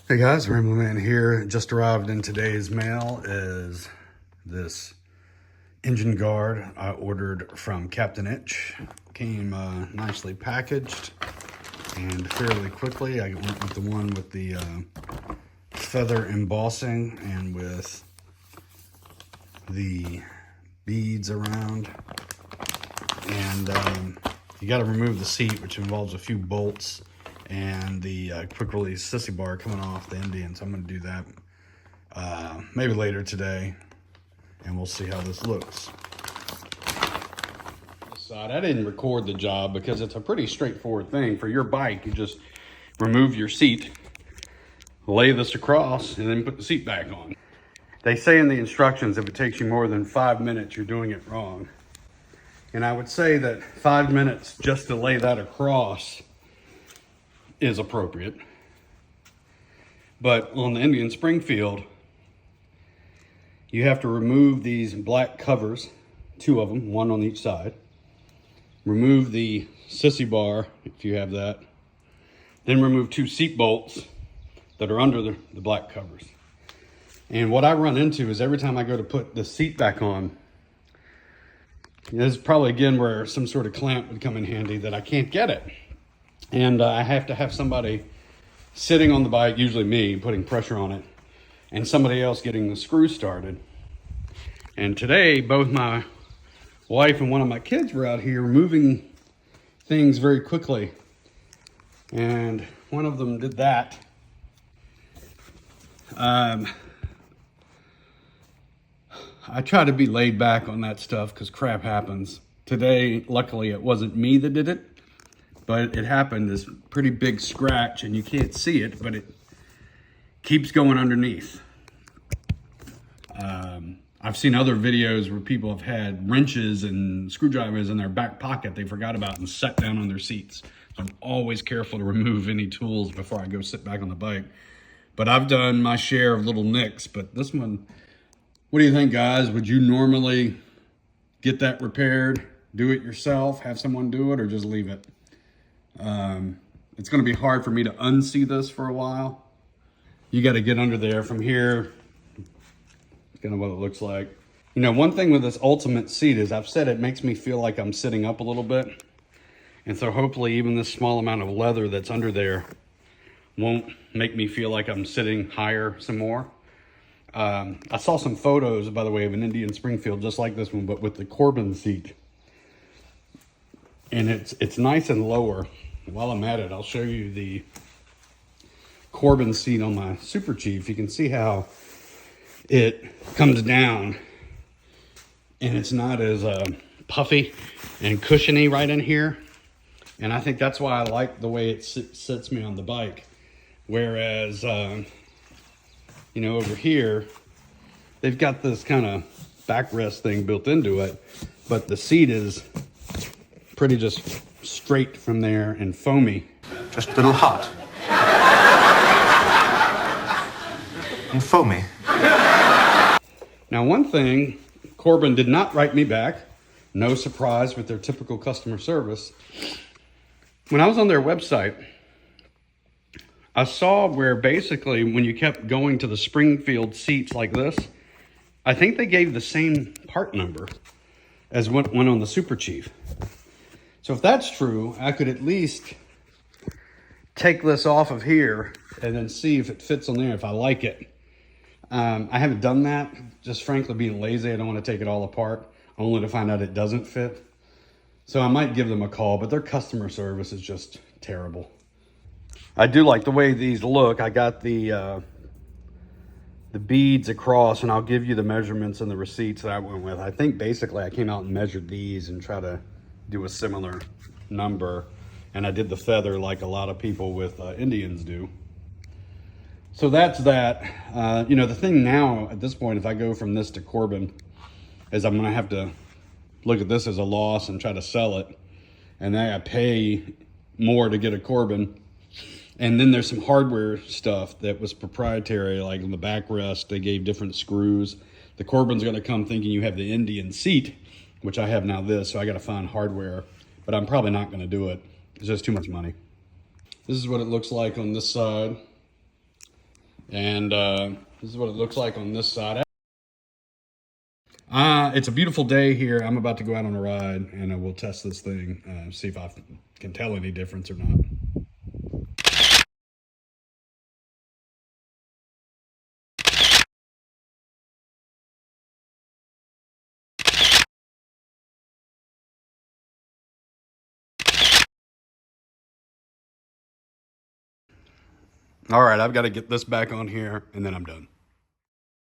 Hey guys, Rainbow Man here. Just arrived in today's mail is this engine guard I ordered from Captain Itch. Came nicely packaged and fairly quickly. I went with the one with the feather embossing and with the beads around. And you got to remove the seat, which involves a few bolts and the quick release sissy bar coming off the Indian. So I'm going to do that maybe later today, and we'll see how this looks. I didn't record the job because it's a pretty straightforward thing. For your bike, you just remove your seat, lay this across, and then put the seat back on. They say in the instructions if it takes you more than 5 minutes, you're doing it wrong. And I would say that 5 minutes just to lay that across is appropriate. But on the Indian Springfield, you have to remove these black covers, 2 of them, 1 on each side. Remove the sissy bar, if you have that. Then remove 2 seat bolts that are under the black covers. And what I run into is every time I go to put the seat back on, this is probably again where some sort of clamp would come in handy, that I can't get it. And I have to have somebody sitting on the bike, usually me, putting pressure on it, and somebody else getting the screw started. And today, both my wife and one of my kids were out here moving things very quickly. And one of them did that. I try to be laid back on that stuff because crap happens. Today, luckily, it wasn't me that did it. But it happened, this pretty big scratch, and you can't see it, but it keeps going underneath. I've seen other videos where people have had wrenches and screwdrivers in their back pocket they forgot about and sat down on their seats. So I'm always careful to remove any tools before I go sit back on the bike. But I've done my share of little nicks, but this one, what do you think, guys? Would you normally get that repaired, do it yourself, have someone do it, or just leave it? It's going to be hard for me to unsee this for a while. You got to get under there from here. It's kind of what it looks like. You know, one thing with this Ultimate seat is I've said it makes me feel like I'm sitting up a little bit. And so hopefully even this small amount of leather that's under there won't make me feel like I'm sitting higher some more. I saw some photos, by the way, of an Indian Springfield just like this one, but with the Corbin seat. And it's nice and lower. While I'm at it, I'll show you the Corbin seat on my Super Chief. You can see how it comes down, and it's not as puffy and cushiony right in here. And I think that's why I like the way it sits me on the bike. Whereas, you know, over here, they've got this kind of backrest thing built into it, but the seat is pretty just straight from there and foamy. Just a little hot. And foamy. Now, one thing, Corbin did not write me back. No surprise with their typical customer service. When I was on their website, I saw where basically when you kept going to the Springfield seats like this, I think they gave the same part number as what went on the Super Chief. So if that's true, I could at least take this off of here and then see if it fits on there, if I like it. I haven't done that, just frankly being lazy. I don't want to take it all apart, only to find out it doesn't fit. So I might give them a call, but their customer service is just terrible. I do like the way these look. I got the beads across, and I'll give you the measurements and the receipts that I went with. I think basically I came out and measured these and try to do a similar number, and I did the feather like a lot of people with Indians do. So that's that. You know, the thing now at this point, if I go from this to Corbin, is I'm gonna have to look at this as a loss and try to sell it, and then I pay more to get a Corbin. And then there's some hardware stuff that was proprietary, like in the backrest, they gave different screws. The Corbin's gonna come thinking you have the Indian seat, which I have now this, so I gotta find hardware, but I'm probably not gonna do it. It's just too much money. This is what it looks like on this side. And this is what it looks like on this side. It's a beautiful day here. I'm about to go out on a ride, and we'll test this thing, see if I can tell any difference or not. All right, I've got to get this back on here, and then I'm done.